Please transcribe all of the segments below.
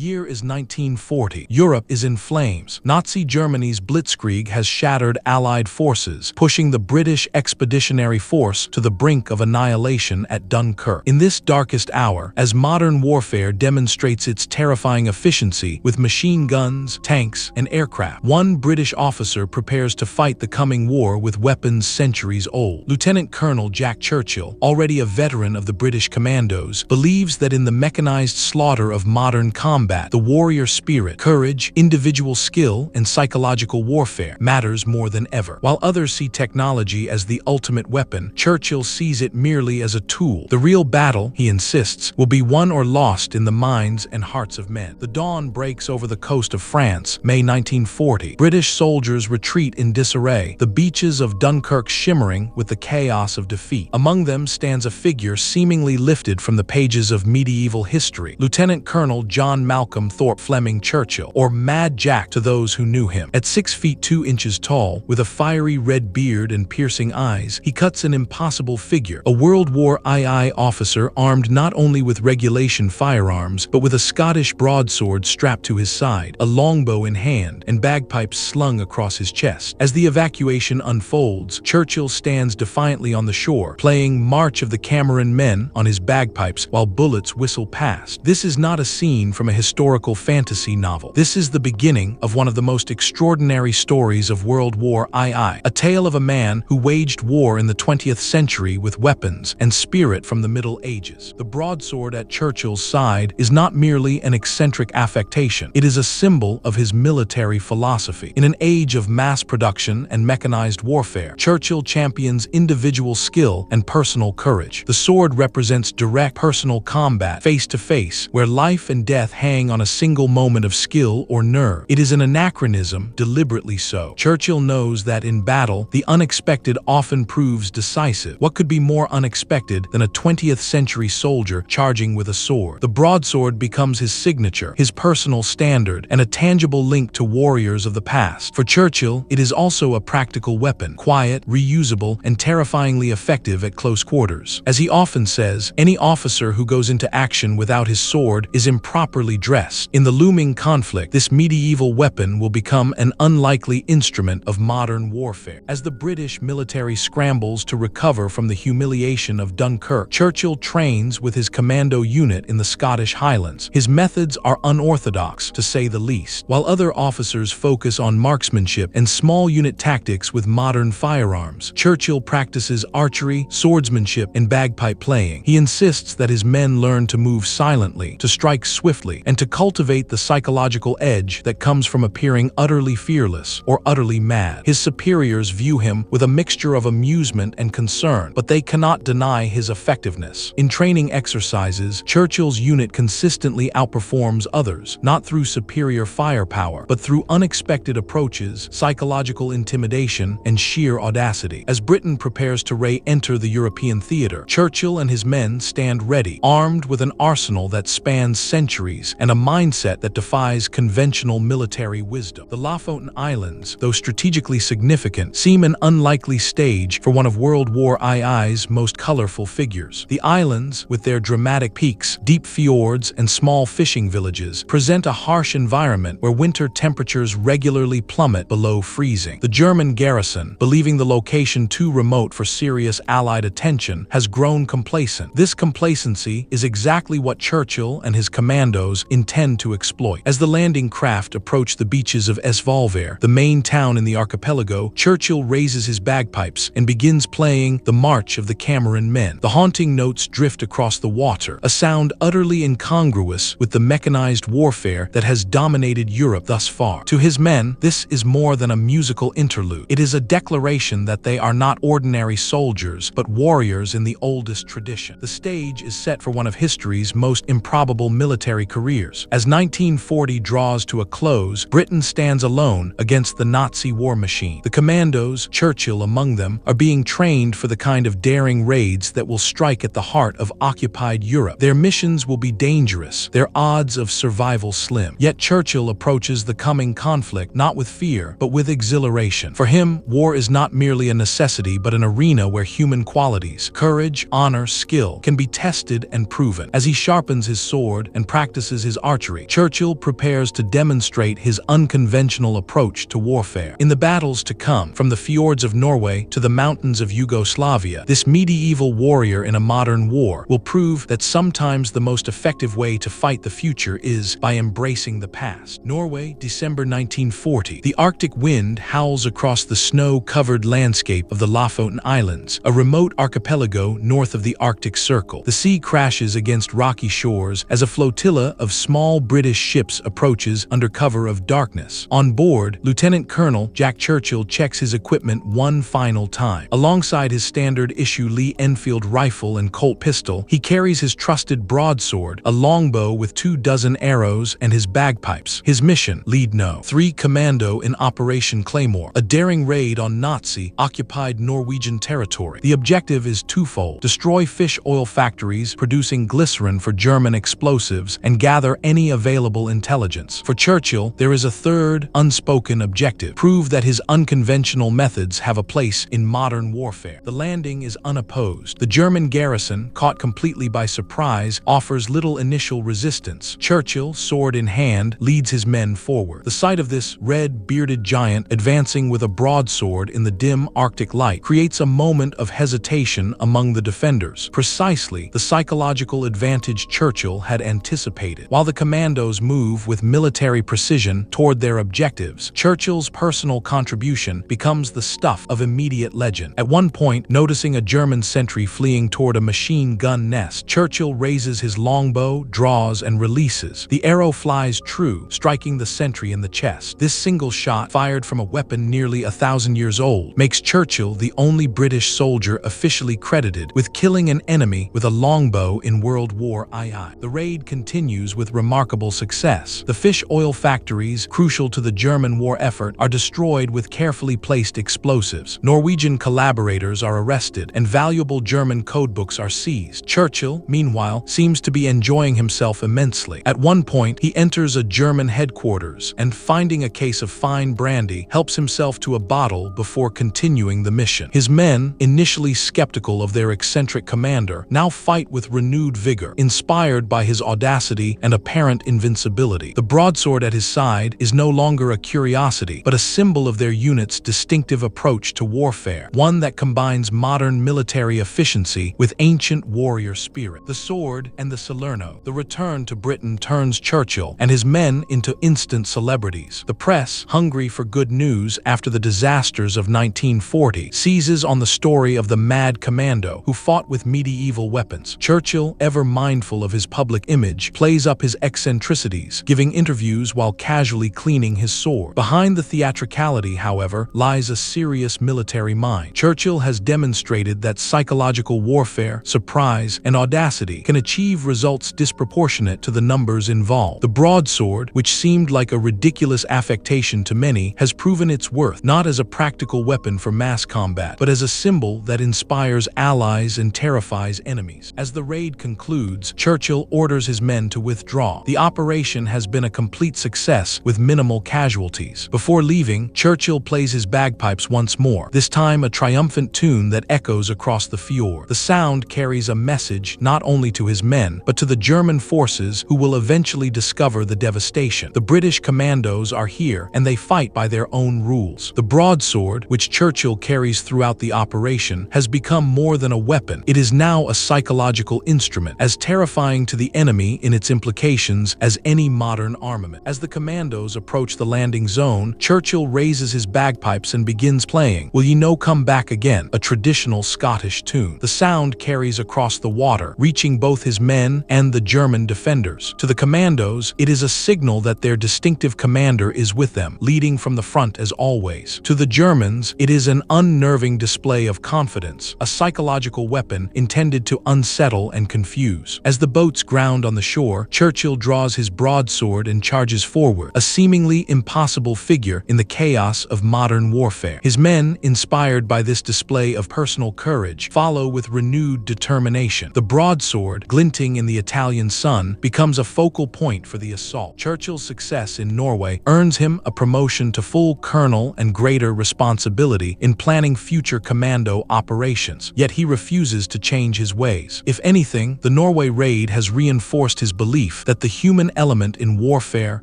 year is 1940. Europe is in flames. Nazi Germany's blitzkrieg has shattered Allied forces, pushing the British Expeditionary Force to the brink of annihilation at Dunkirk. In this darkest hour, as modern warfare demonstrates its terrifying efficiency with machine guns, tanks, and aircraft, one British officer prepares to fight the coming war with weapons centuries old. Lieutenant Colonel Jack Churchill, already a veteran of the British Commandos, believes that in the mechanized slaughter of modern combat, the warrior spirit, courage, individual skill, and psychological warfare matters more than ever. While others see technology as the ultimate weapon, Churchill sees it merely as a tool. The real battle, he insists, will be won or lost in the minds and hearts of men. The dawn breaks over the coast of France, May 1940. British soldiers retreat in disarray, the beaches of Dunkirk shimmering with the chaos of defeat. Among them stands a figure seemingly lifted from the pages of medieval history, Lieutenant Colonel John Malcolm Thorpe Fleming Churchill, or Mad Jack to those who knew him. At 6 feet 2 inches tall, with a fiery red beard and piercing eyes, he cuts an impossible figure, a World War II officer armed not only with regulation firearms, but with a Scottish broadsword strapped to his side, a longbow in hand, and bagpipes slung across his chest. As the evacuation unfolds, Churchill stands defiantly on the shore, playing March of the Cameron Men on his bagpipes while bullets whistle past. This is not a scene from a historical fantasy novel. This is the beginning of one of the most extraordinary stories of World War II, a tale of a man who waged war in the 20th century with weapons and spirit from the Middle Ages. The broadsword at Churchill's side is not merely an eccentric affectation. It is a symbol of his military philosophy. In an age of mass production and mechanized warfare, Churchill champions individual skill and personal courage. The sword represents direct personal combat, face to face, where life and death hang on a single moment of skill or nerve. It is an anachronism, deliberately so. Churchill knows that in battle, the unexpected often proves decisive. What could be more unexpected than a 20th century soldier charging with a sword? The broadsword becomes his signature, his personal standard, and a tangible link to warriors of the past. For Churchill, it is also a practical weapon, quiet, reusable, and terrifyingly effective at close quarters. As he often says, any officer who goes into action without his sword is improperly dressed. In the looming conflict, this medieval weapon will become an unlikely instrument of modern warfare. As the British military scrambles to recover from the humiliation of Dunkirk, Churchill trains with his commando unit in the Scottish Highlands. His methods are unorthodox, to say the least. While other officers focus on marksmanship and small unit tactics with modern firearms, Churchill practices archery, swordsmanship, and bagpipe playing. He insists that his men learn to move silently, to strike swiftly, and to cultivate the psychological edge that comes from appearing utterly fearless or utterly mad. His superiors view him with a mixture of amusement and concern, but they cannot deny his effectiveness. In training exercises, Churchill's unit consistently outperforms others, not through superior firepower, but through unexpected approaches, psychological intimidation, and sheer audacity. As Britain prepares to re-enter the European theater, Churchill and his men stand ready, armed with an arsenal that spans centuries and a mindset that defies conventional military wisdom. The Lofoten Islands, though strategically significant, seem an unlikely stage for one of World War II's most colorful figures. The islands, with their dramatic peaks, deep fjords, and small fishing villages, present a harsh environment where winter temperatures regularly plummet below freezing. The German garrison, believing the location too remote for serious Allied attention, has grown complacent. This complacency is exactly what Churchill and his commandos intend to exploit. As the landing craft approach the beaches of Svalbard, the main town in the archipelago, Churchill raises his bagpipes and begins playing the March of the Cameron Men. The haunting notes drift across the water, a sound utterly incongruous with the mechanized warfare that has dominated Europe thus far. To his men, this is more than a musical interlude. It is a declaration that they are not ordinary soldiers, but warriors in the oldest tradition. The stage is set for one of history's most improbable military careers. As 1940 draws to a close, Britain stands alone against the Nazi war machine. The commandos, Churchill among them, are being trained for the kind of daring raids that will strike at the heart of occupied Europe. Their missions will be dangerous, their odds of survival slim. Yet Churchill approaches the coming conflict not with fear, but with exhilaration. For him, war is not merely a necessity, but an arena where human qualities, courage, honor, skill, can be tested and proven. As he sharpens his sword and practices his his archery. Churchill prepares to demonstrate his unconventional approach to warfare. In the battles to come, from the fjords of Norway to the mountains of Yugoslavia, this medieval warrior in a modern war will prove that sometimes the most effective way to fight the future is by embracing the past. Norway, December 1940. The Arctic wind howls across the snow-covered landscape of the Lofoten Islands, a remote archipelago north of the Arctic Circle. The sea crashes against rocky shores as a flotilla of small British ships approaches under cover of darkness. On board, Lieutenant Colonel Jack Churchill checks his equipment one final time. Alongside his standard-issue Lee Enfield rifle and Colt pistol, he carries his trusted broadsword, a longbow with 24 arrows, and his bagpipes. His mission: Lead No. 3 Commando in Operation Claymore, a daring raid on Nazi-occupied Norwegian territory. The objective is twofold: destroy fish oil factories producing glycerin for German explosives and gather any available intelligence. For Churchill, there is a third, unspoken objective: prove that his unconventional methods have a place in modern warfare. The landing is unopposed. The German garrison, caught completely by surprise, offers little initial resistance. Churchill, sword in hand, leads his men forward. The sight of this red-bearded giant advancing with a broadsword in the dim Arctic light creates a moment of hesitation among the defenders, precisely the psychological advantage Churchill had anticipated. While the commandos move with military precision toward their objectives, Churchill's personal contribution becomes the stuff of immediate legend. At one point, noticing a German sentry fleeing toward a machine gun nest, Churchill raises his longbow, draws, and releases. The arrow flies true, striking the sentry in the chest. This single shot, fired from a weapon nearly 1,000 years old, makes Churchill the only British soldier officially credited with killing an enemy with a longbow in World War II. The raid continues with remarkable success. The fish oil factories, crucial to the German war effort, are destroyed with carefully placed explosives. Norwegian collaborators are arrested, and valuable German codebooks are seized. Churchill, meanwhile, seems to be enjoying himself immensely. At one point, he enters a German headquarters and, finding a case of fine brandy, helps himself to a bottle before continuing the mission. His men, initially skeptical of their eccentric commander, now fight with renewed vigor, inspired by his audacity and apparent invincibility. The broadsword at his side is no longer a curiosity, but a symbol of their unit's distinctive approach to warfare, one that combines modern military efficiency with ancient warrior spirit. The sword and the Salerno. The return to Britain turns Churchill and his men into instant celebrities. The press, hungry for good news after the disasters of 1940, seizes on the story of the mad commando who fought with medieval weapons. Churchill, ever mindful of his public image, plays up his eccentricities, giving interviews while casually cleaning his sword. Behind the theatricality, however, lies a serious military mind. Churchill has demonstrated that psychological warfare, surprise, and audacity can achieve results disproportionate to the numbers involved. The broadsword, which seemed like a ridiculous affectation to many, has proven its worth, not as a practical weapon for mass combat, but as a symbol that inspires allies and terrifies enemies. As the raid concludes, Churchill orders his men to withdraw. The operation has been a complete success with minimal casualties. Before leaving, Churchill plays his bagpipes once more, this time a triumphant tune that echoes across the fjord. The sound carries a message not only to his men, but to the German forces who will eventually discover the devastation. The British commandos are here, and they fight by their own rules. The broadsword, which Churchill carries throughout the operation, has become more than a weapon. It is now a psychological instrument, as terrifying to the enemy in its implications as any modern armament. As the commandos approach the landing zone, Churchill raises his bagpipes and begins playing "Will Ye No Come Back Again," a traditional Scottish tune. The sound carries across the water, reaching both his men and the German defenders. To the commandos, it is a signal that their distinctive commander is with them, leading from the front as always. To the Germans, it is an unnerving display of confidence, a psychological weapon intended to unsettle and confuse. As the boats ground on the shore, Churchill draws his broadsword and charges forward, a seemingly impossible figure in the chaos of modern warfare. His men, inspired by this display of personal courage, follow with renewed determination. The broadsword, glinting in the Italian sun, becomes a focal point for the assault. Churchill's success in Norway earns him a promotion to full colonel and greater responsibility in planning future commando operations, yet he refuses to change his ways. If anything, the Norway raid has reinforced his belief belief that the human element in warfare,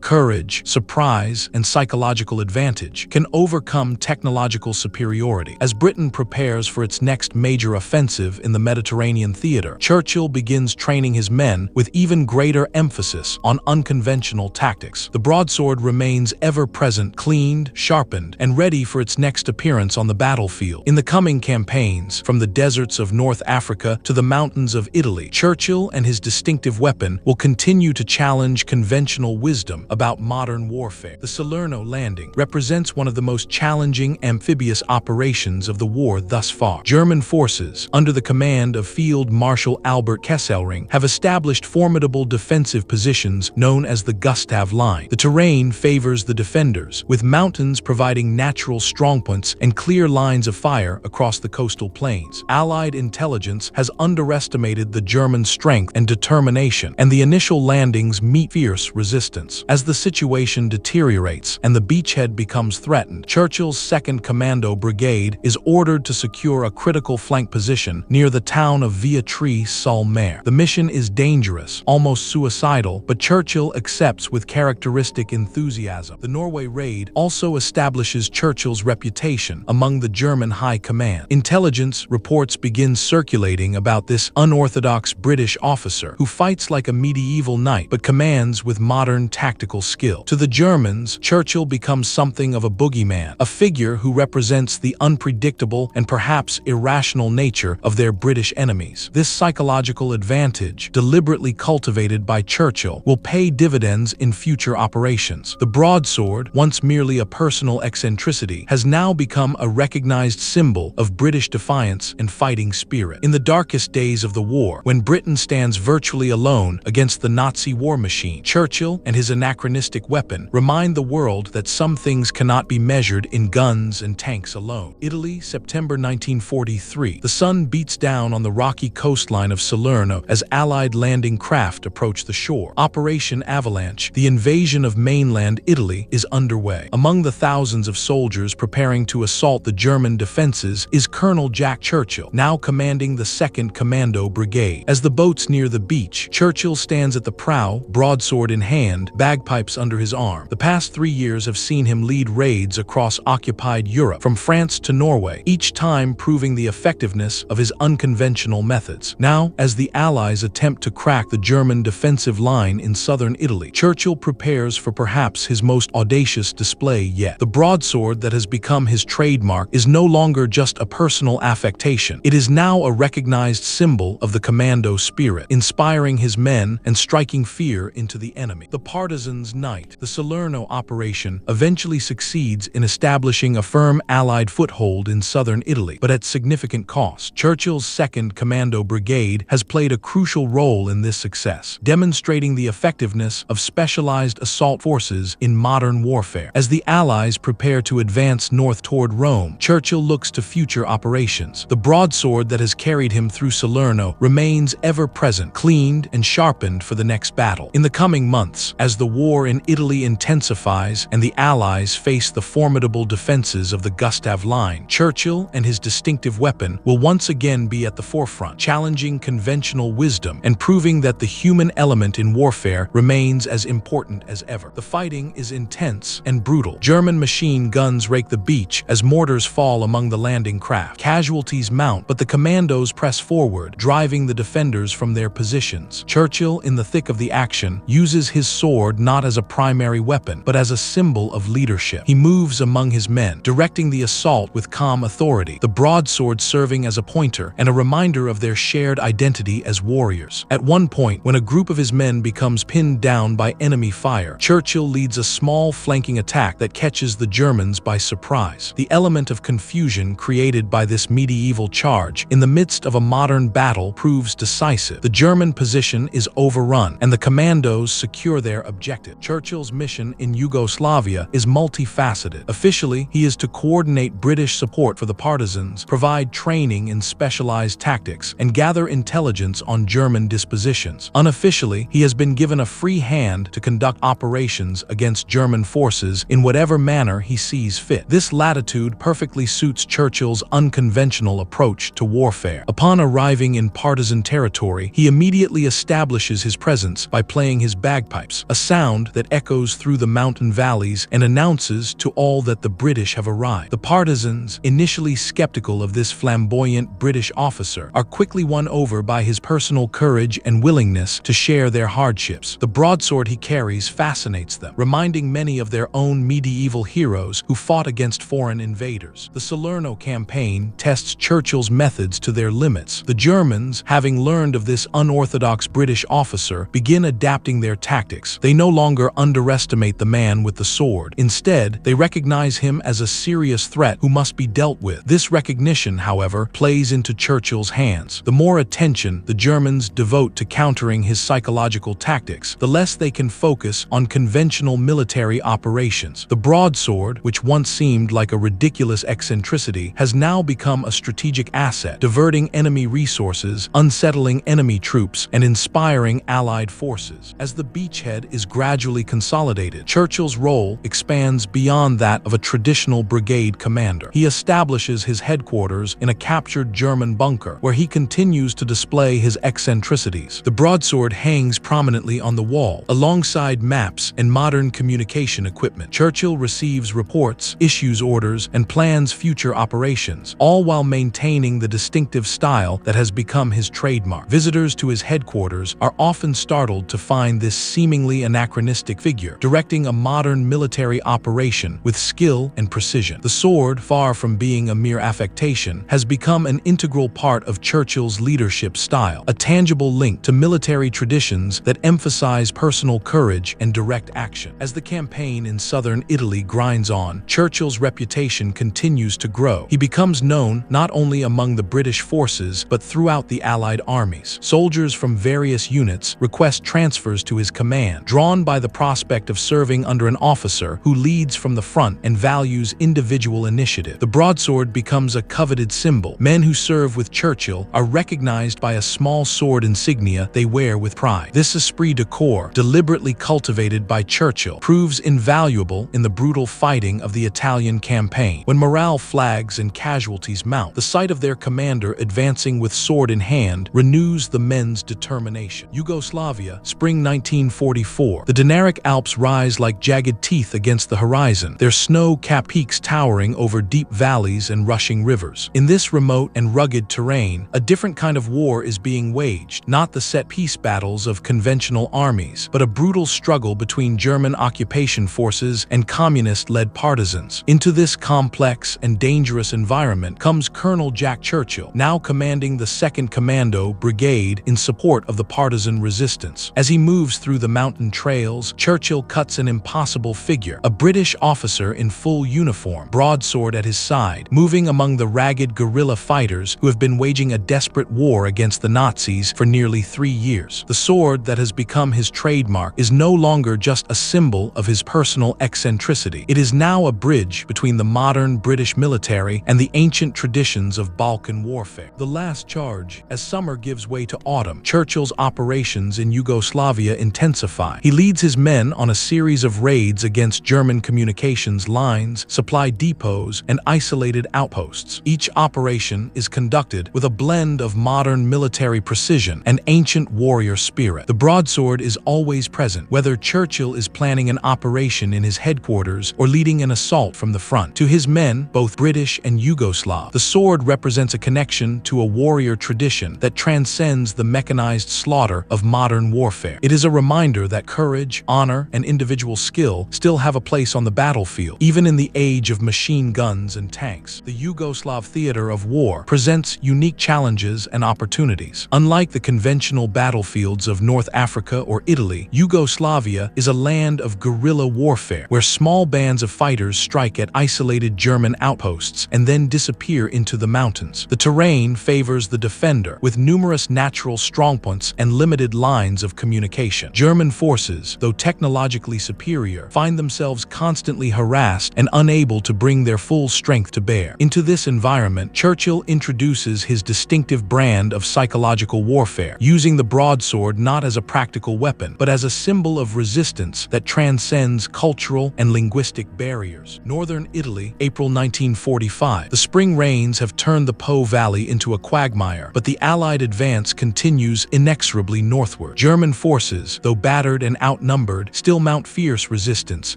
courage, surprise, and psychological advantage, can overcome technological superiority. As Britain prepares for its next major offensive in the Mediterranean theater, Churchill begins training his men with even greater emphasis on unconventional tactics. The broadsword remains ever-present, cleaned, sharpened, and ready for its next appearance on the battlefield. In the coming campaigns, from the deserts of North Africa to the mountains of Italy, Churchill and his distinctive weapon will continue to challenge conventional wisdom about modern warfare. The Salerno landing represents one of the most challenging amphibious operations of the war thus far. German forces, under the command of Field Marshal Albert Kesselring, have established formidable defensive positions known as the Gustav Line. The terrain favors the defenders, with mountains providing natural strongpoints and clear lines of fire across the coastal plains. Allied intelligence has underestimated the German strength and determination, and the initial landings meet fierce resistance. As the situation deteriorates and the beachhead becomes threatened, Churchill's 2nd Commando Brigade is ordered to secure a critical flank position near the town of Vitry-sur-Mer. The mission is dangerous, almost suicidal, but Churchill accepts with characteristic enthusiasm. The Norway raid also establishes Churchill's reputation among the German high command. Intelligence reports begin circulating about this unorthodox British officer who fights like a medieval knight but commands with modern tactical skill. To the Germans, Churchill becomes something of a boogeyman, a figure who represents the unpredictable and perhaps irrational nature of their British enemies. This psychological advantage, deliberately cultivated by Churchill, will pay dividends in future operations. The broadsword, once merely a personal eccentricity, has now become a recognized symbol of British defiance and fighting spirit. In the darkest days of the war, when Britain stands virtually alone against the Nazi war machine, Churchill and his anachronistic weapon remind the world that some things cannot be measured in guns and tanks alone. Italy, September 1943. The sun beats down on the rocky coastline of Salerno as Allied landing craft approach the shore. Operation Avalanche, the invasion of mainland Italy, is underway. Among the thousands of soldiers preparing to assault the German defenses is Colonel Jack Churchill, now commanding the 2nd Commando Brigade. As the boats near the beach, Churchill stands at the prow, broadsword in hand, bagpipes under his arm. The past 3 years have seen him lead raids across occupied Europe, from France to Norway, each time proving the effectiveness of his unconventional methods. Now, as the Allies attempt to crack the German defensive line in southern Italy, Churchill prepares for perhaps his most audacious display yet. The broadsword that has become his trademark is no longer just a personal affectation. It is now a recognized symbol of the commando spirit, inspiring his men and striking fear into the enemy. The Partisan's Night. The Salerno operation eventually succeeds in establishing a firm Allied foothold in southern Italy, but at significant cost. Churchill's 2nd Commando Brigade has played a crucial role in this success, demonstrating the effectiveness of specialized assault forces in modern warfare. As the Allies prepare to advance north toward Rome, Churchill looks to future operations. The broadsword that has carried him through Salerno remains ever-present, cleaned and sharpened for the next battle. In the coming months, as the war in Italy intensifies and the Allies face the formidable defenses of the Gustav Line, Churchill and his distinctive weapon will once again be at the forefront, challenging conventional wisdom and proving that the human element in warfare remains as important as ever. The fighting is intense and brutal. German machine guns rake the beach as mortars fall among the landing craft. Casualties mount, but the commandos press forward, driving the defenders from their positions. Churchill, in the thick of the action, uses his sword not as a primary weapon, but as a symbol of leadership. He moves among his men, directing the assault with calm authority, the broadsword serving as a pointer and a reminder of their shared identity as warriors. At one point, when a group of his men becomes pinned down by enemy fire, Churchill leads a small flanking attack that catches the Germans by surprise. The element of confusion created by this medieval charge in the midst of a modern battle proves decisive. The German position is overrun, and the commandos secure their objective. Churchill's mission in Yugoslavia is multifaceted. Officially, he is to coordinate British support for the partisans, provide training in specialized tactics, and gather intelligence on German dispositions. Unofficially, he has been given a free hand to conduct operations against German forces in whatever manner he sees fit. This latitude perfectly suits Churchill's unconventional approach to warfare. Upon arriving in partisan territory, he immediately establishes his presence presence by playing his bagpipes, a sound that echoes through the mountain valleys and announces to all that the British have arrived. The partisans, initially skeptical of this flamboyant British officer, are quickly won over by his personal courage and willingness to share their hardships. The broadsword he carries fascinates them, reminding many of their own medieval heroes who fought against foreign invaders. The Salerno campaign tests Churchill's methods to their limits. The Germans, having learned of this unorthodox British officer, begin adapting their tactics. They no longer underestimate the man with the sword. Instead, they recognize him as a serious threat who must be dealt with. This recognition, however, plays into Churchill's hands. The more attention the Germans devote to countering his psychological tactics, the less they can focus on conventional military operations. The broadsword, which once seemed like a ridiculous eccentricity, has now become a strategic asset, diverting enemy resources, unsettling enemy troops, and inspiring Allied forces. As the beachhead is gradually consolidated, Churchill's role expands beyond that of a traditional brigade commander. He establishes his headquarters in a captured German bunker, where he continues to display his eccentricities. The broadsword hangs prominently on the wall, alongside maps and modern communication equipment. Churchill receives reports, issues orders, and plans future operations, all while maintaining the distinctive style that has become his trademark. Visitors to his headquarters are often startled to find this seemingly anachronistic figure directing a modern military operation with skill and precision. The sword, far from being a mere affectation, has become an integral part of Churchill's leadership style, a tangible link to military traditions that emphasize personal courage and direct action. As the campaign in southern Italy grinds on, Churchill's reputation continues to grow. He becomes known not only among the British forces but throughout the Allied armies. Soldiers from various units request transfers to his command, drawn by the prospect of serving under an officer who leads from the front and values individual initiative. The broadsword becomes a coveted symbol. Men who serve with Churchill are recognized by a small sword insignia they wear with pride. This esprit de corps, deliberately cultivated by Churchill, proves invaluable in the brutal fighting of the Italian campaign. When morale flags and casualties mount, the sight of their commander advancing with sword in hand renews the men's determination. Yugoslavia, spring 1944. The Dinaric Alps rise like jagged teeth against the horizon, their snow-capped peaks towering over deep valleys and rushing rivers. In this remote and rugged terrain, a different kind of war is being waged, not the set-piece battles of conventional armies, but a brutal struggle between German occupation forces and communist-led partisans. Into this complex and dangerous environment comes Colonel Jack Churchill, now commanding the 2nd Commando Brigade in support of the partisan resistance. As he moves through the mountain trails, Churchill cuts an impossible figure, a British officer in full uniform, broadsword at his side, moving among the ragged guerrilla fighters who have been waging a desperate war against the Nazis for nearly 3 years. The sword that has become his trademark is no longer just a symbol of his personal eccentricity. It is now a bridge between the modern British military and the ancient traditions of Balkan warfare. The last charge. As summer gives way to autumn, Churchill's operations in Yugoslavia intensify. He leads his men on a series of raids against German communications lines, supply depots, and isolated outposts. Each operation is conducted with a blend of modern military precision and ancient warrior spirit. The broadsword is always present, whether Churchill is planning an operation in his headquarters or leading an assault from the front. To his men, both British and Yugoslav, the sword represents a connection to a warrior tradition that transcends the mechanized slaughter of modern warfare. It is a reminder that courage, honor, and individual skill still have a place on the battlefield, even in the age of machine guns and tanks. The Yugoslav theater of war presents unique challenges and opportunities. Unlike the conventional battlefields of North Africa or Italy, Yugoslavia is a land of guerrilla warfare, where small bands of fighters strike at isolated German outposts and then disappear into the mountains. The terrain favors the defender, with numerous natural strongpoints and limited lines of communication. German forces, though technologically superior, find themselves constantly harassed and unable to bring their full strength to bear. Into this environment, Churchill introduces his distinctive brand of psychological warfare, using the broadsword not as a practical weapon, but as a symbol of resistance that transcends cultural and linguistic barriers. Northern Italy, April 1945. The spring rains have turned the Po Valley into a quagmire, but the Allied advance continues inexorably northward. northward. German forces, though battered and outnumbered, still mount fierce resistance,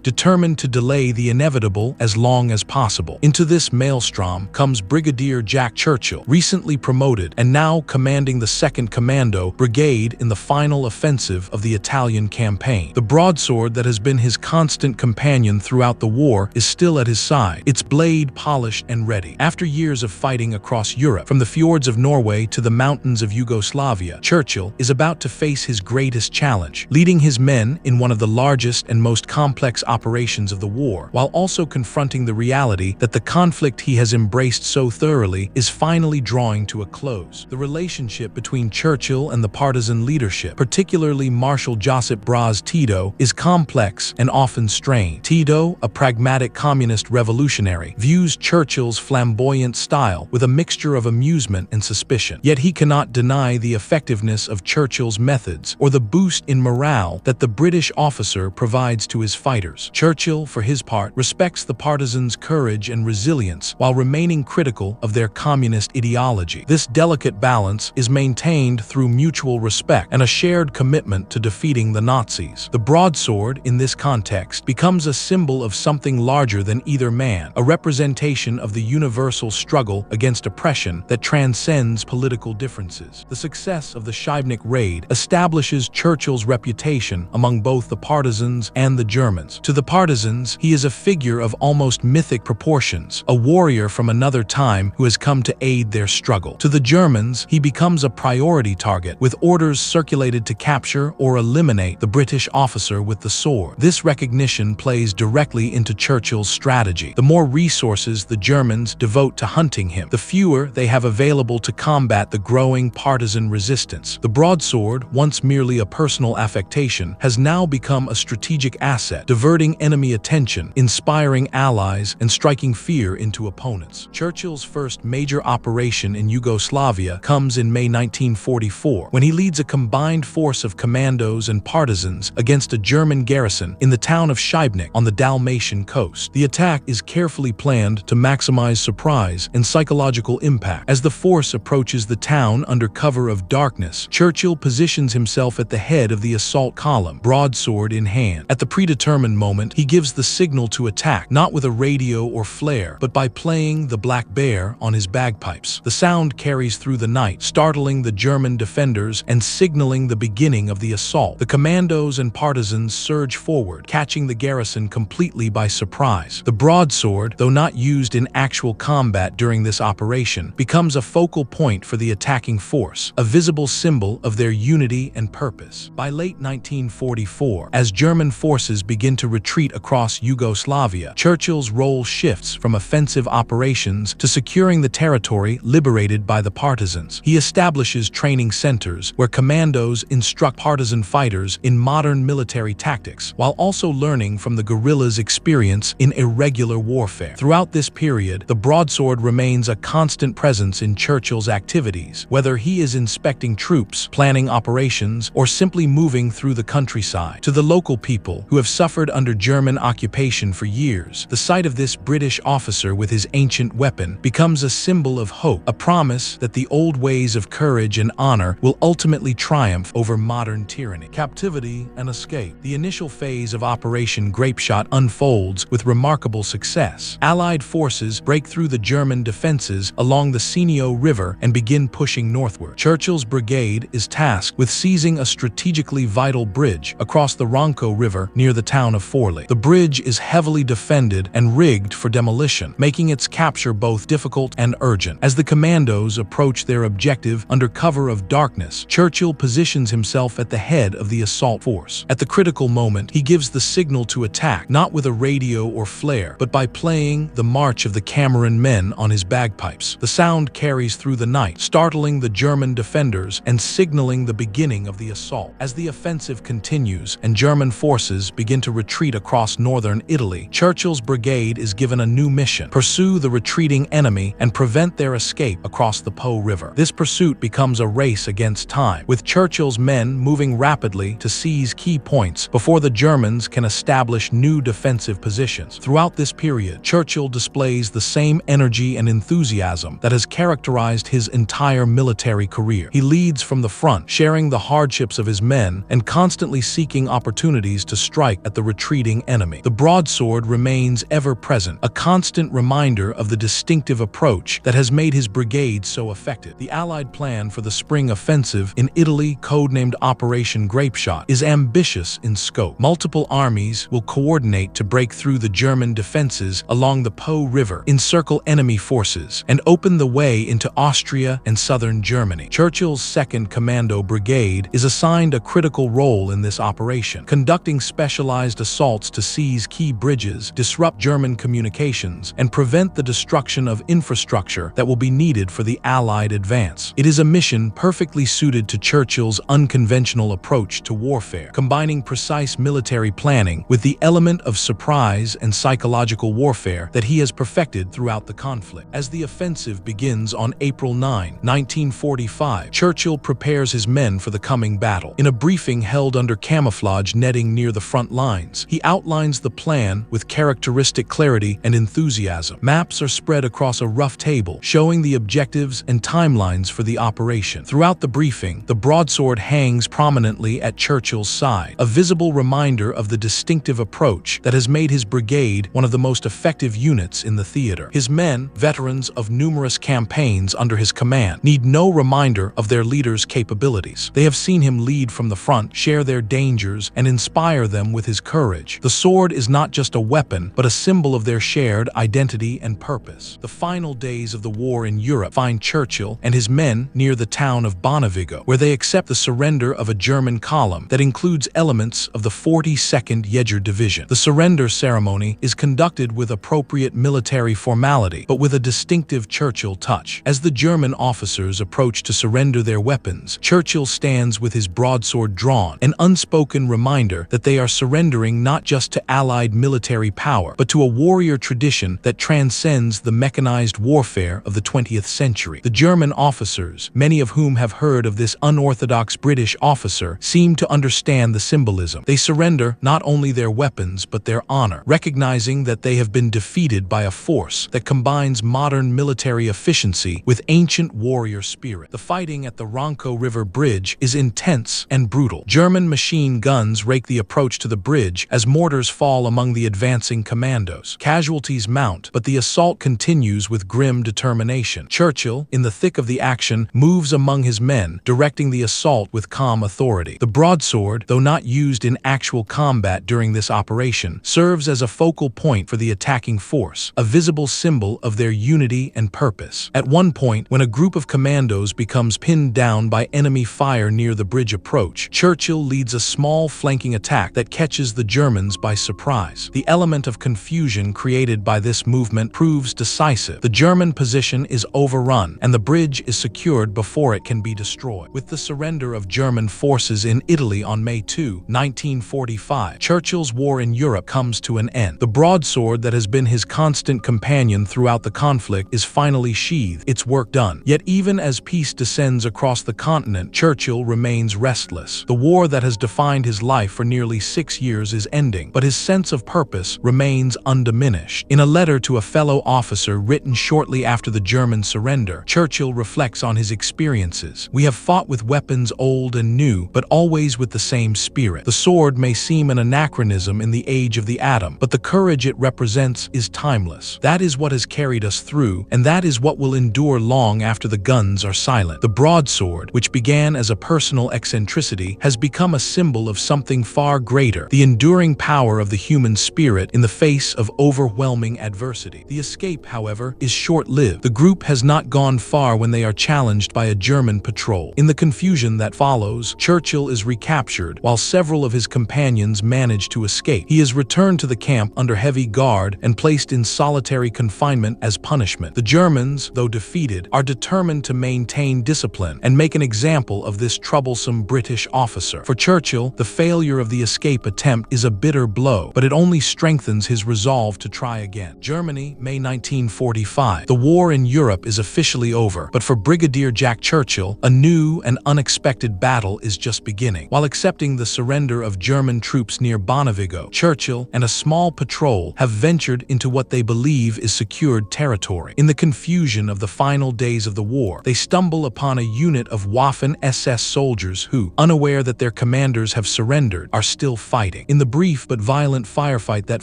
determined to delay the inevitable as long as possible. Into this maelstrom comes Brigadier Jack Churchill, recently promoted and now commanding the 2nd Commando Brigade in the final offensive of the Italian campaign. The broadsword that has been his constant companion throughout the war is still at his side, its blade polished and ready. After years of fighting across Europe, from the fjords of Norway to the mountains of Yugoslavia, Churchill is about to face his greatest challenge, leading his men in one of the largest and most complex operations of the war, while also confronting the reality that the conflict he has embraced so thoroughly is finally drawing to a close. The relationship between Churchill and the partisan leadership, particularly Marshal Josip Broz Tito, is complex and often strained. Tito, a pragmatic communist revolutionary, views Churchill's flamboyant style with a mixture of amusement and suspicion. Yet he cannot deny the effectiveness of Churchill's methods or the boost in morale that the British officer provides to his fighters. Churchill, for his part, respects the partisans' courage and resilience while remaining critical of their communist ideology. This delicate balance is maintained through mutual respect and a shared commitment to defeating the Nazis. The broadsword, in this context, becomes a symbol of something larger than either man, a representation of the universal struggle against oppression that transcends political differences. The success of the Scheibnik raid establishes Churchill's reputation among both the partisans and the Germans. To the partisans, he is a figure of almost mythic proportions, a warrior from another time who has come to aid their struggle. To the Germans, he becomes a priority target, with orders circulated to capture or eliminate the British officer with the sword. This recognition plays directly into Churchill's strategy. The more resources the Germans devote to hunting him, the fewer they have available to combat the growing partisan resistance. The broadsword, once merely a personal affectation, has now become a strategic asset, diverting enemy attention, inspiring allies, and striking fear into opponents. Churchill's first major operation in Yugoslavia comes in May 1944, when he leads a combined force of commandos and partisans against a German garrison in the town of Scheibnik on the Dalmatian coast. The attack is carefully planned to maximize surprise and psychological impact. As the force approaches the town under cover of darkness, Churchill positions himself at the head of the assault column, broadsword in hand. At the predetermined moment, he gives the signal to attack, not with a radio or flare, but by playing the Black Bear on his bagpipes. The sound carries through the night, startling the German defenders and signaling the beginning of the assault. The commandos and partisans surge forward, catching the garrison completely by surprise. The broadsword, though not used in actual combat during this operation, becomes a focal point for the attacking force, a visible symbol of their unity and purpose. By late 1944, as German forces begin to retreat across Yugoslavia, Churchill's role shifts from offensive operations to securing the territory liberated by the partisans. He establishes training centers where commandos instruct partisan fighters in modern military tactics, while also learning from the guerrillas' experience in irregular warfare. Throughout this period, the broadsword remains a constant presence in Churchill's activities, whether he is inspecting troops, planning operations, or simply moving through the countryside. To the local people, who have suffered under German occupation for years, the sight of this British officer with his ancient weapon becomes a symbol of hope, a promise that the old ways of courage and honor will ultimately triumph over modern tyranny. Captivity and escape. The initial phase of Operation Grapeshot unfolds with remarkable success. Allied forces break through the German defenses along the Senio River and begin pushing northward. Churchill's brigade is tasked with seizing a strategically vital bridge across the Ronco River near the town of Forli. The bridge is heavily defended and rigged for demolition, making its capture both difficult and urgent. As the commandos approach their objective under cover of darkness, Churchill positions himself at the head of the assault force. At the critical moment, he gives the signal to attack, not with a radio or flare, but by playing the March of the Cameron Men on his bagpipes. The sound carries through the night, startling the German defenders and signaling the beginning of the assault. As the offensive continues and German forces begin to retreat across northern Italy, Churchill's brigade is given a new mission: pursue the retreating enemy and prevent their escape across the Po River. This pursuit becomes a race against time, with Churchill's men moving rapidly to seize key points before the Germans can establish new defensive positions. Throughout this period, Churchill displays the same energy and enthusiasm that has characterized his entire military career. He leads from the front, sharing the hardships of his men and constantly seeking opportunities to strike at the retreating enemy. The broadsword remains ever present, a constant reminder of the distinctive approach that has made his brigade so effective. The Allied plan for the spring offensive in Italy, codenamed Operation Grapeshot, is ambitious in scope. Multiple armies will coordinate to break through the German defenses along the Po River, encircle enemy forces, and open the way into Austria and southern Germany. Churchill's 2nd Commando Brigade is assigned a critical role in this operation, conducting specialized assaults to seize key bridges, disrupt German communications, and prevent the destruction of infrastructure that will be needed for the Allied advance. It is a mission perfectly suited to Churchill's unconventional approach to warfare, combining precise military planning with the element of surprise and psychological warfare that he has perfected throughout the conflict. As the offensive begins on April 9, 1945, Churchill prepares his men for the coming battle. In a briefing held under camouflage netting near the front lines, he outlines the plan with characteristic clarity and enthusiasm. Maps are spread across a rough table, showing the objectives and timelines for the operation. Throughout the briefing, the broadsword hangs prominently at Churchill's side, a visible reminder of the distinctive approach that has made his brigade one of the most effective units in the theater. His men, veterans of numerous campaigns under his command, need no reminder of their leader's capabilities. They have seen him lead from the front, share their dangers, and inspire them with his courage. The sword is not just a weapon, but a symbol of their shared identity and purpose. The final days of the war in Europe find Churchill and his men near the town of Bonneville, where they accept the surrender of a German column that includes elements of the 42nd Jäger Division. The surrender ceremony is conducted with appropriate military formality, but with a distinctive Churchill touch. As the German officers approach to surrender their weapons, Churchill stands with his broadsword drawn, an unspoken reminder that they are surrendering not just to Allied military power, but to a warrior tradition that transcends the mechanized warfare of the 20th century. The German officers, many of whom have heard of this unorthodox British officer, seem to understand the symbolism. They surrender not only their weapons but their honor, recognizing that they have been defeated by a force that combines modern military efficiency with ancient warrior spirit. The fighting at the Ronco River Bridge is intense and brutal. German machine guns rake the approach to the bridge as mortars fall among the advancing commandos. Casualties mount, but the assault continues with grim determination. Churchill, in the thick of the action, moves among his men, directing the assault with calm authority. The broadsword, though not used in actual combat during this operation, serves as a focal point for the attacking force, a visible symbol of their unity and purpose. At one point, when a group of commandos becomes pinned down by enemy fire near the bridge approach, Churchill leads a small flanking attack that catches the Germans by surprise. The element of confusion created by this movement proves decisive. The German position is overrun, and the bridge is secured before it can be destroyed. With the surrender of German forces in Italy on May 2, 1945, Churchill's war in Europe comes to an end. The broadsword that has been his constant companion throughout the conflict is finally sheathed, its work done. Yet even as peace descends across the continent, Churchill remains restless. The war that has defined his life for nearly 6 years is ending, but his sense of purpose remains undiminished. In a letter to a fellow officer written shortly after the German surrender, Churchill reflects on his experiences. "We have fought with weapons old and new, but always with the same spirit. The sword may seem an anachronism in the age of the atom, but the courage it represents is timeless. That is what has carried us through, and that is what will endure long after the guns are silent." The broadsword, which began as a personal eccentricity, has become a symbol of something far greater, the enduring power of the human spirit in the face of overwhelming adversity. The escape, however, is short-lived. The group has not gone far when they are challenged by a German patrol. In the confusion that follows, Churchill is recaptured, while several of his companions manage to escape. He is returned to the camp under heavy guard and placed in solitary confinement as punishment. The Germans, though defeated, are determined to maintain discipline and make an example of this troublesome British officer. For Churchill, the failure of the escape attempt is a bitter blow, but it only strengthens his resolve to try again. Germany, May 1945. The war in Europe is officially over, but for Brigadier Jack Churchill, a new and unexpected battle is just beginning. While accepting the surrender of German troops near Bonneville, Churchill and a small patrol have ventured into what they believe is secured territory. In the confusion of the final days of the war, they stumble upon a unit of Waffen SS soldiers who, unaware that their commanders have surrendered, are still fighting. In the brief but violent firefight that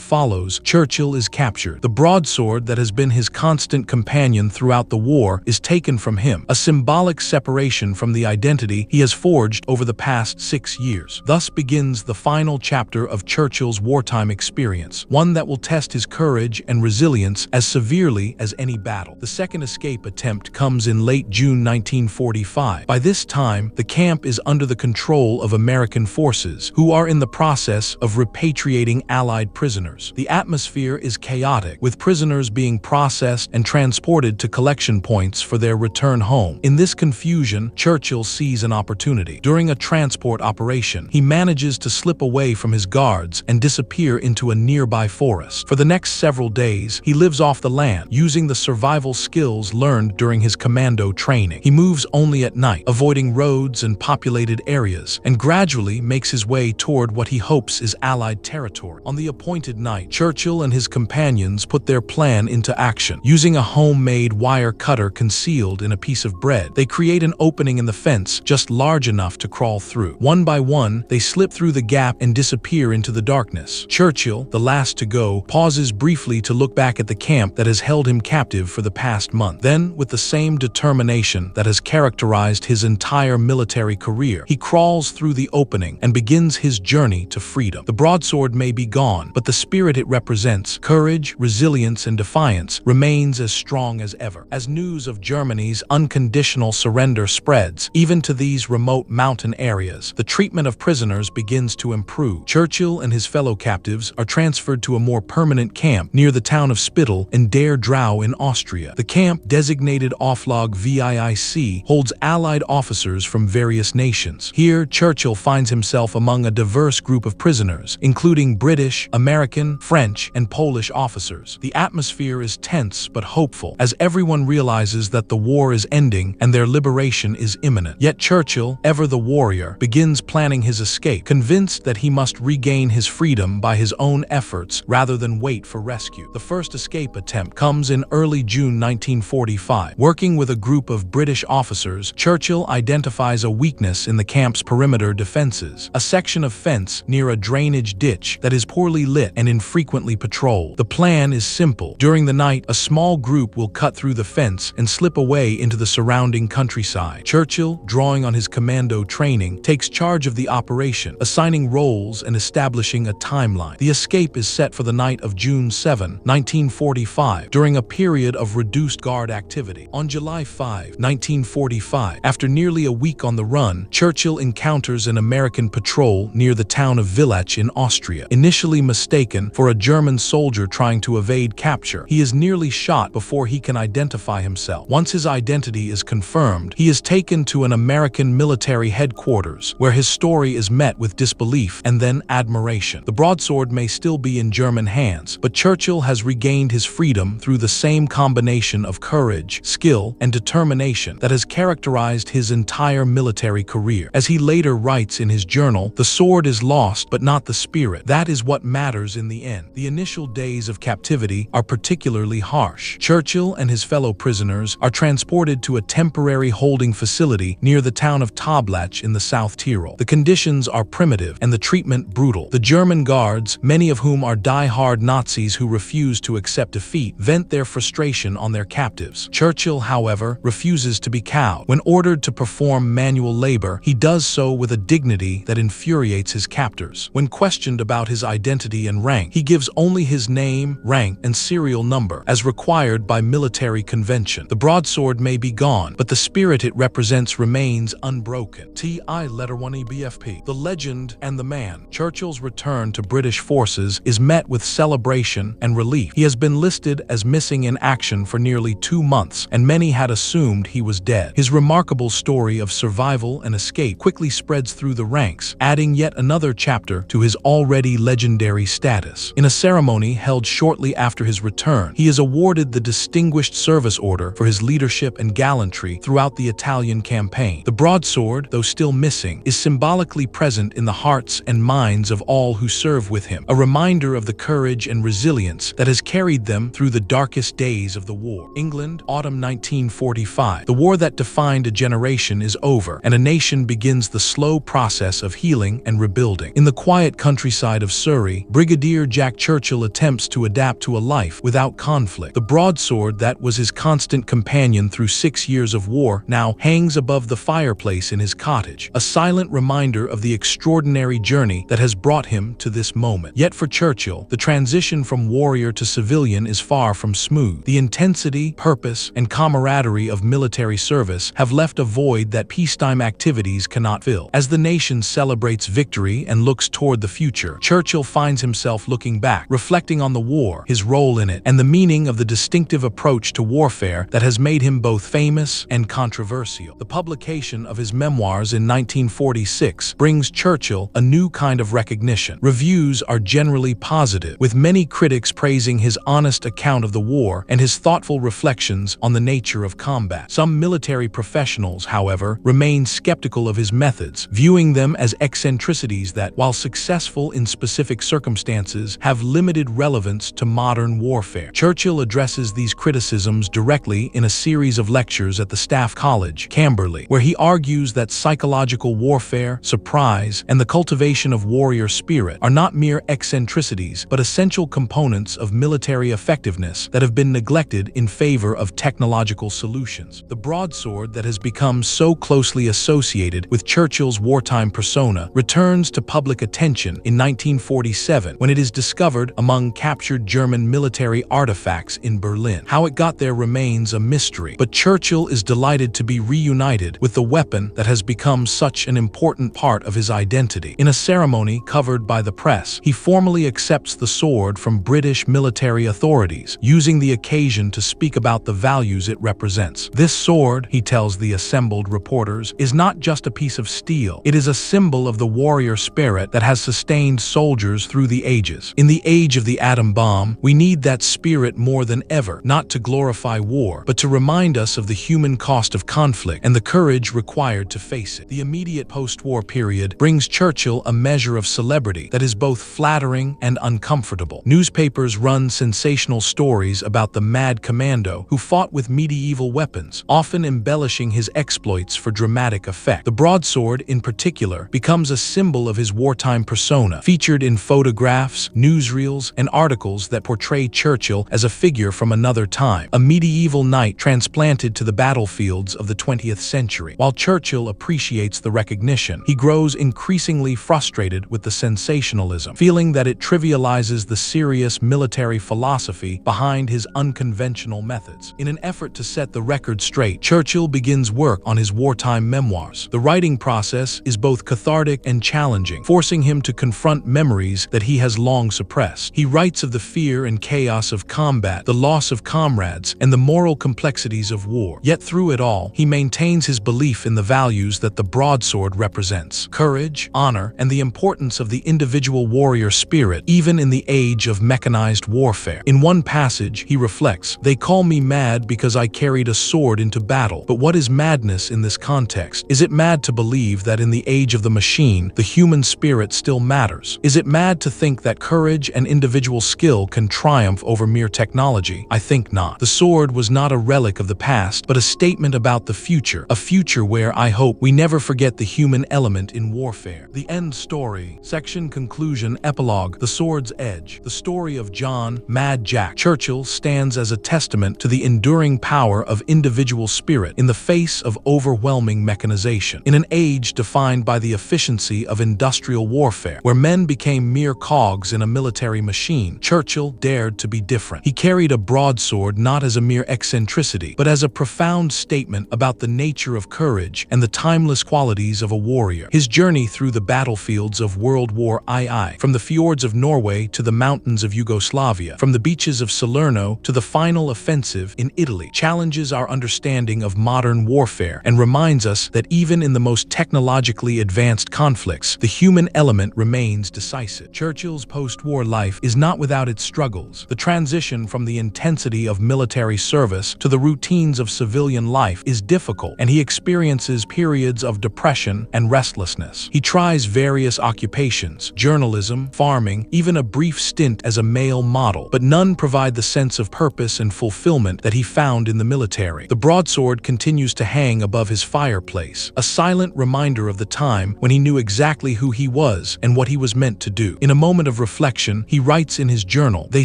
follows, Churchill is captured. The broadsword that has been his constant companion throughout the war is taken from him, a symbolic separation from the identity he has forged over the past 6 years. Thus begins the final chapter of Churchill's wartime experience, one that will test his courage and resilience as severely as any battle. The second escape attempt comes in late June 1945. By this time, the camp is under the control of American forces, who are in the process of repatriating Allied prisoners. The atmosphere is chaotic, with prisoners being processed and transported to collection points for their return home. In this confusion, Churchill sees an opportunity. During a transport operation, he manages to slip away from his guards and disappear into a nearby forest. For the next several days, he lives off the land, using the survival skills learned during his commando training. He moves only at night, avoiding roads and populated areas, and gradually makes his way toward what he hopes is Allied territory. On the appointed night, Churchill and his companions put their plan into action. Using a homemade wire cutter concealed in a piece of bread, they create an opening in the fence just large enough to crawl through. One by one, they slip through the gap and disappear into the darkness. Churchill, the last to go, pauses briefly to look back at the camp that has held him captive for the past month. Then, with the same determination that has characterized his entire military career, he crawls through the opening and begins his journey to freedom. The broadsword may be gone, but the spirit it represents, courage, resilience, and defiance, remains as strong as ever. As news of Germany's unconditional surrender spreads, even to these remote mountain areas, the treatment of prisoners begins to improve. Churchill and his fellow captives are transferred to a more permanent camp near the town of Spittal in Der Drau in Austria. The camp, designated WWII, holds Allied officers from various nations. Here, Churchill finds himself among a diverse group of prisoners, including British, American, French, and Polish officers. The atmosphere is tense but hopeful, as everyone realizes that the war is ending and their liberation is imminent. Yet Churchill, ever the warrior, begins planning his escape, convinced that he must regain his freedom by his own efforts rather than wait for rescue. The first escape attempt comes in early June 1945. Working with a group of British officers, Churchill identifies a weakness in the camp's perimeter defenses, a section of fence near a drainage ditch that is poorly lit and infrequently patrolled. The plan is simple. During the night, a small group will cut through the fence and slip away into the surrounding countryside. Churchill, drawing on his commando training, takes charge of the operation, assigning roles and establishing a timeline. The escape is set for the night of June 7, 1945, during a period of reduced guard activity. On July 5, 1945, after nearly a week on the run, Churchill encounters an American patrol near the town of Villach in Austria. Initially mistaken for a German soldier trying to evade capture, he is nearly shot before he can identify himself. Once his identity is confirmed, he is taken to an American military headquarters, where his story is met with disbelief and then admiration. The broadsword may still be in German hands, but Churchill has regained his freedom through the same combination of courage, skill, and determination that has characterized his entire military career. As he later writes in his journal, "The sword is lost, but not the spirit. That is what matters in the end." The initial days of captivity are particularly harsh. Churchill and his fellow prisoners are transported to a temporary holding facility near the town of Toblach in the South Tyrol. The conditions are primitive and the treatment brutal. The German guards, many of whom are die-hard Nazis who refuse to accept defeat, vent their frustration on their captives. Churchill, however, refuses to be cowed. When ordered to perform manual labor, he does so with a dignity that infuriates his captors. When questioned about his identity and rank, he gives only his name, rank, and serial number, as required by military convention. The broadsword may be gone, but the spirit it represents remains unbroken. T.I. Letter 1E BFP. The legend and the man. Churchill's return to British forces is met with celebration and relief. He has been listed as missing in action for nearly 2 months, and many had assumed he was dead. His remarkable story of survival and escape quickly spreads through the ranks, adding yet another chapter to his already legendary status. In a ceremony held shortly after his return, he is awarded the Distinguished Service Order for his leadership and gallantry throughout the Italian campaign. The broadsword, though still missing, is symbolically present in the hearts and minds of all who serve with him, a reminder of the courage and resilience that has carried them through the darkest days of the war. England, autumn 1945. The war that defined a generation is over, over, and a nation begins the slow process of healing and rebuilding. In the quiet countryside of Surrey, Brigadier Jack Churchill attempts to adapt to a life without conflict. The broadsword that was his constant companion through 6 years of war now hangs above the fireplace in his cottage, a silent reminder of the extraordinary journey that has brought him to this moment. Yet for Churchill, the transition from warrior to civilian is far from smooth. The intensity, purpose, and camaraderie of military service have left a void that peacetime activities cannot fill. As the nation celebrates victory and looks toward the future, Churchill finds himself looking back, reflecting on the war, his role in it, and the meaning of the distinctive approach to warfare that has made him both famous and controversial. The publication of his memoirs in 1946 brings Churchill a new kind of recognition. Reviews are generally positive, with many critics praising his honest account of the war and his thoughtful reflections on the nature of combat. Some military professionals, however, remain skeptical of his methods, viewing them as eccentricities that, while successful in specific circumstances, have limited relevance to modern warfare. Churchill addresses these criticisms directly in a series of lectures at the Staff College, Camberley, where he argues that psychological warfare, surprise, and the cultivation of warrior spirit are not mere eccentricities but essential components of military effectiveness that have been neglected in favor of technological solutions. The broadsword that has become so closely associated with Churchill's wartime persona returns to public attention in 1947 when it is discovered among captured German military artifacts in Berlin. How it got there remains a mystery, but Churchill is delighted to be reunited with the weapon that has become such an important part of his identity. In a ceremony covered by the press, he formally accepts the sword from British military authorities, using the occasion to speak about the values it represents. This sword, he tells the assembled reporters, is not just a piece of steel. It is a symbol of the warrior spirit that has sustained soldiers through the ages. In the age of the atom bomb, we need that spirit more than ever, not to glorify war, but to remind us of the human cost of conflict and the courage required to face it. The immediate post-war period brings Churchill a measure of celebrity that is both flattering and uncomfortable. Newspapers run sensational stories about the mad commando who fought with medieval weapons, often embellishing his exploits for dramatic effect. The broadsword, in particular, becomes a symbol of his wartime persona, featured in photographs, newsreels, and articles that portray Churchill as a figure from another time, a medieval knight transplanted to the battlefields of the 20th century. While Churchill appreciates the recognition, he grows increasingly frustrated with the sensationalism, feeling that it trivializes the serious military philosophy behind his unconventional methods. In an effort to set the record straight, Churchill begins work on his wartime memoirs. The writing process is both cathartic and challenging, forcing him to confront memories that he has long suppressed. He writes of the fear and chaos of combat, the loss of comrades, and the moral complexities of war. Yet through it all, he maintains his belief in the values that the broadsword represents: courage, honor, and the importance of the individual warrior spirit, even in the age of mechanized warfare. In one passage, he reflects, "They call me mad because I carried a sword into battle. But what is madness in this context? Is it mad to believe that in the age of the machine, the human spirit still matters? Is it mad to think that courage and individual skill can triumph over mere technology? I think not. The sword was not a relic of the past, but a statement about the future, a future where I hope we never forget the human element in warfare." The end story. Section conclusion. Epilogue. The Sword's Edge. The story of John "Mad Jack" Churchill stands as a testament to the enduring power of individual spirit in the face of overwhelming mechanization. In an age defined by the efficiency of industrial warfare, where men became mere cogs in a military machine, Churchill dared to be different. He carried a broadsword not as a mere eccentricity, but as a profound statement about the nature of courage and the timeless qualities of a warrior. His journey through the battlefields of World War II, from the fjords of Norway to the mountains of Yugoslavia, from the beaches of Salerno to the final offensive in Italy, challenges our understanding of modern warfare and reminds us that even in the most technologically advanced conflicts, the human element remains decisive. Churchill's post-war life is not without its struggles. The transition from the intensity of military service to the routines of civilian life is difficult, and he experiences periods of depression and restlessness. He tries various occupations: journalism, farming, even a brief stint as a male model, but none provide the sense of purpose and fulfillment that he found in the military. The broadsword continues to hang above his fireplace, fireplace, a silent reminder of the time when he knew exactly who he was and what he was meant to do. In a moment of reflection, he writes in his journal, "They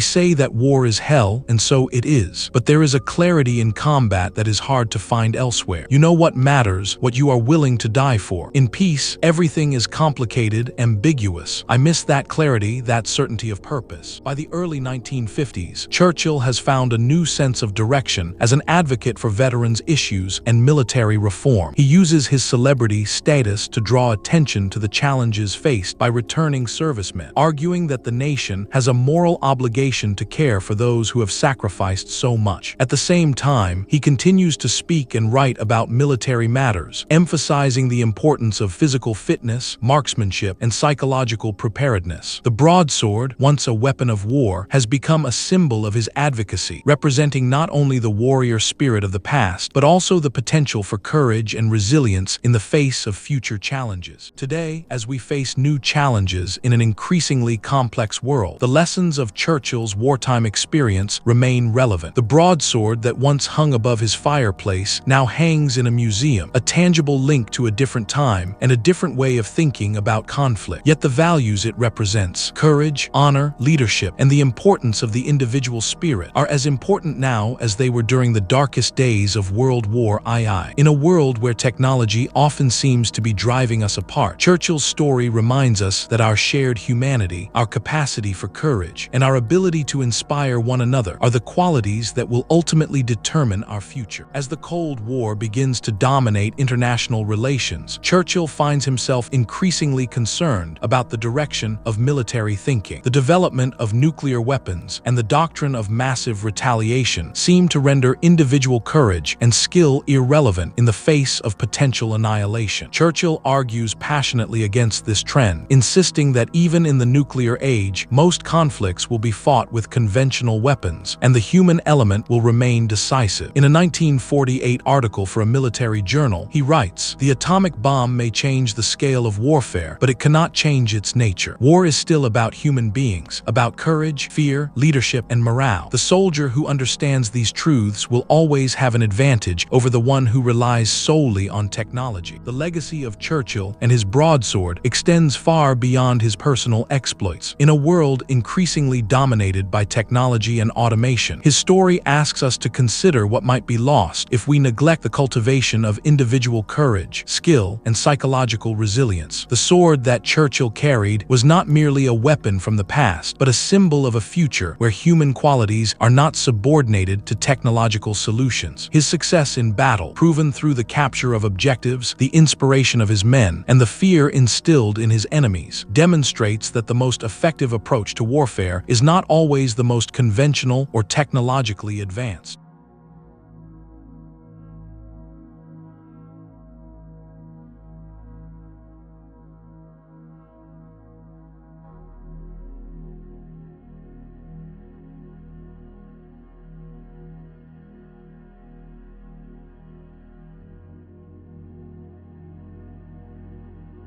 say that war is hell, and so it is. But there is a clarity in combat that is hard to find elsewhere. You know what matters, what you are willing to die for. In peace, everything is complicated, ambiguous. I miss that clarity, that certainty of purpose." By the early 1950s, Churchill has found a new sense of direction as an advocate for veterans' issues and military reform. He uses his celebrity status to draw attention to the challenges faced by returning servicemen, arguing that the nation has a moral obligation to care for those who have sacrificed so much. At the same time, he continues to speak and write about military matters, emphasizing the importance of physical fitness, marksmanship, and psychological preparedness. The broadsword, once a weapon of war, has become a symbol of his advocacy, representing not only the warrior spirit of the past, but also the potential for courage and resilience in the face of future challenges. Today, as we face new challenges in an increasingly complex world, the lessons of Churchill's wartime experience remain relevant. The broadsword that once hung above his fireplace now hangs in a museum, a tangible link to a different time and a different way of thinking about conflict. Yet the values it represents, courage, honor, leadership, and the importance of the individual spirit, are as important now as they were during the darkest days of World War II. In a world where technology often seems to be driving us apart, Churchill's story reminds us that our shared humanity, our capacity for courage, and our ability to inspire one another are the qualities that will ultimately determine our future. As the Cold War begins to dominate international relations, Churchill finds himself increasingly concerned about the direction of military thinking. The development of nuclear weapons and the doctrine of massive retaliation seem to render individual courage and skill irrelevant in the face of potential annihilation. Churchill argues passionately against this trend, insisting that even in the nuclear age, most conflicts will be fought with conventional weapons, and the human element will remain decisive. In a 1948 article for a military journal, he writes, "The atomic bomb may change the scale of warfare, but it cannot change its nature. War is still about human beings, about courage, fear, leadership, and morale. The soldier who understands these truths will always have an advantage over the one who relies solely on technology." The legacy of Churchill and his broadsword extends far beyond his personal exploits. In a world increasingly dominated by technology and automation, his story asks us to consider what might be lost if we neglect the cultivation of individual courage, skill, and psychological resilience. The sword that Churchill carried was not merely a weapon from the past, but a symbol of a future where human qualities are not subordinated to technological solutions. His success in battle, proven through the capture of objectives, the inspiration of his men, and the fear instilled in his enemies, demonstrates that the most effective approach to warfare is not always the most conventional or technologically advanced.